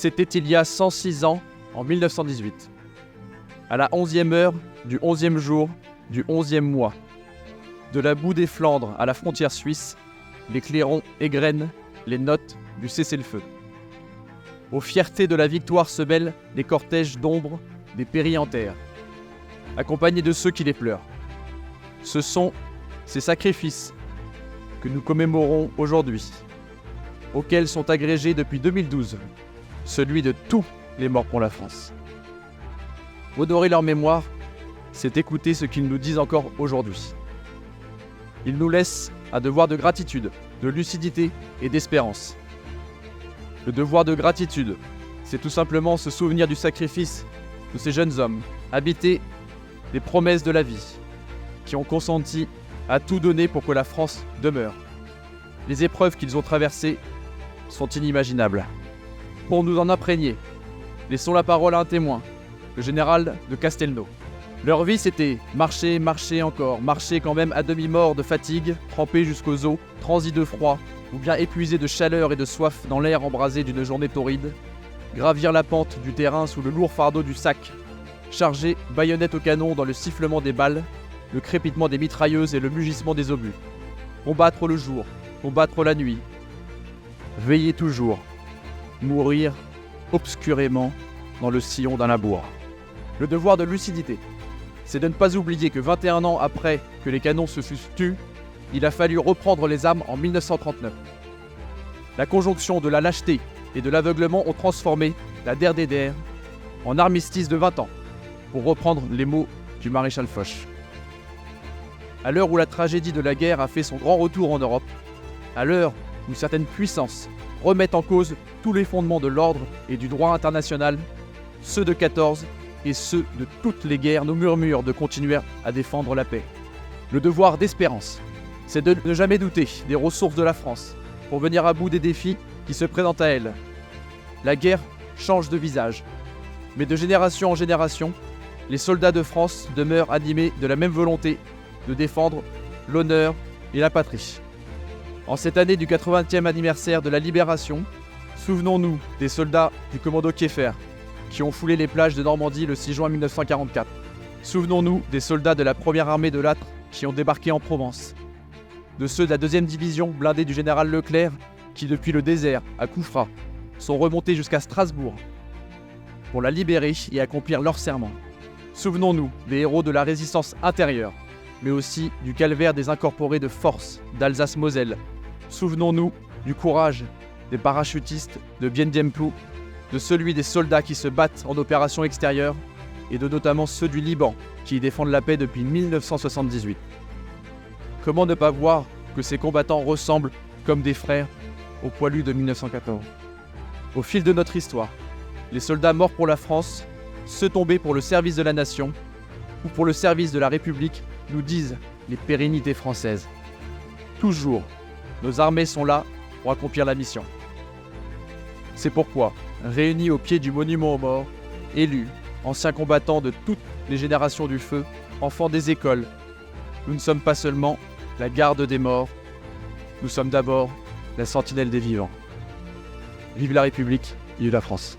C'était il y a 106 ans, en 1918. À la 11e heure du 11e jour du 11e mois. De la boue des Flandres à la frontière suisse, les clairons égrènent les notes du cessez-le-feu. Aux fiertés de la victoire se mêlent les cortèges d'ombre des péris en terre, accompagnés de ceux qui les pleurent. Ce sont ces sacrifices que nous commémorons aujourd'hui, auxquels sont agrégés depuis 2012 celui de tous les morts pour la France. Honorer leur mémoire, c'est écouter ce qu'ils nous disent encore aujourd'hui. Ils nous laissent un devoir de gratitude, de lucidité et d'espérance. Le devoir de gratitude, c'est tout simplement se souvenir du sacrifice de ces jeunes hommes, habités des promesses de la vie, qui ont consenti à tout donner pour que la France demeure. Les épreuves qu'ils ont traversées sont inimaginables. Pour nous en imprégner, laissons la parole à un témoin, le général de Castelnau. Leur vie, c'était marcher, marcher encore, marcher quand même à demi-mort de fatigue, trempés jusqu'aux os, transis de froid, ou bien épuisés de chaleur et de soif dans l'air embrasé d'une journée torride, gravir la pente du terrain sous le lourd fardeau du sac, charger baïonnette au canon dans le sifflement des balles, le crépitement des mitrailleuses et le mugissement des obus. Combattre le jour, combattre la nuit, veiller toujours, mourir obscurément dans le sillon d'un labour. Le devoir de lucidité, c'est de ne pas oublier que 21 ans après que les canons se fussent tus, il a fallu reprendre les armes en 1939. La conjonction de la lâcheté et de l'aveuglement ont transformé la DER en armistice de 20 ans, pour reprendre les mots du maréchal Foch. À l'heure où la tragédie de la guerre a fait son grand retour en Europe, à l'heure où certaines puissances remettent en cause tous les fondements de l'ordre et du droit international, ceux de 14 et ceux de toutes les guerres nous murmurent de continuer à défendre la paix. Le devoir d'espérance, c'est de ne jamais douter des ressources de la France pour venir à bout des défis qui se présentent à elle. La guerre change de visage, mais de génération en génération, les soldats de France demeurent animés de la même volonté de défendre l'honneur et la patrie. En cette année du 80e anniversaire de la Libération, souvenons-nous des soldats du commando Kieffer qui ont foulé les plages de Normandie le 6 juin 1944. Souvenons-nous des soldats de la première armée de Lattre qui ont débarqué en Provence. De ceux de la 2e division blindée du général Leclerc qui, depuis le désert à Koufra, sont remontés jusqu'à Strasbourg pour la libérer et accomplir leur serment. Souvenons-nous des héros de la résistance intérieure, mais aussi du calvaire des incorporés de force d'Alsace-Moselle. Souvenons-nous du courage des parachutistes de Bien Dien Phu, de celui des soldats qui se battent en opération extérieure et de notamment ceux du Liban qui y défendent la paix depuis 1978. Comment ne pas voir que ces combattants ressemblent comme des frères aux poilus de 1914 ? Au fil de notre histoire, les soldats morts pour la France, ceux tombés pour le service de la nation ou pour le service de la République nous disent les pérennités françaises. Toujours, nos armées sont là pour accomplir la mission. C'est pourquoi, réunis au pied du monument aux morts, élus, anciens combattants de toutes les générations du feu, enfants des écoles, nous ne sommes pas seulement la garde des morts, nous sommes d'abord la sentinelle des vivants. Vive la République, vive la France.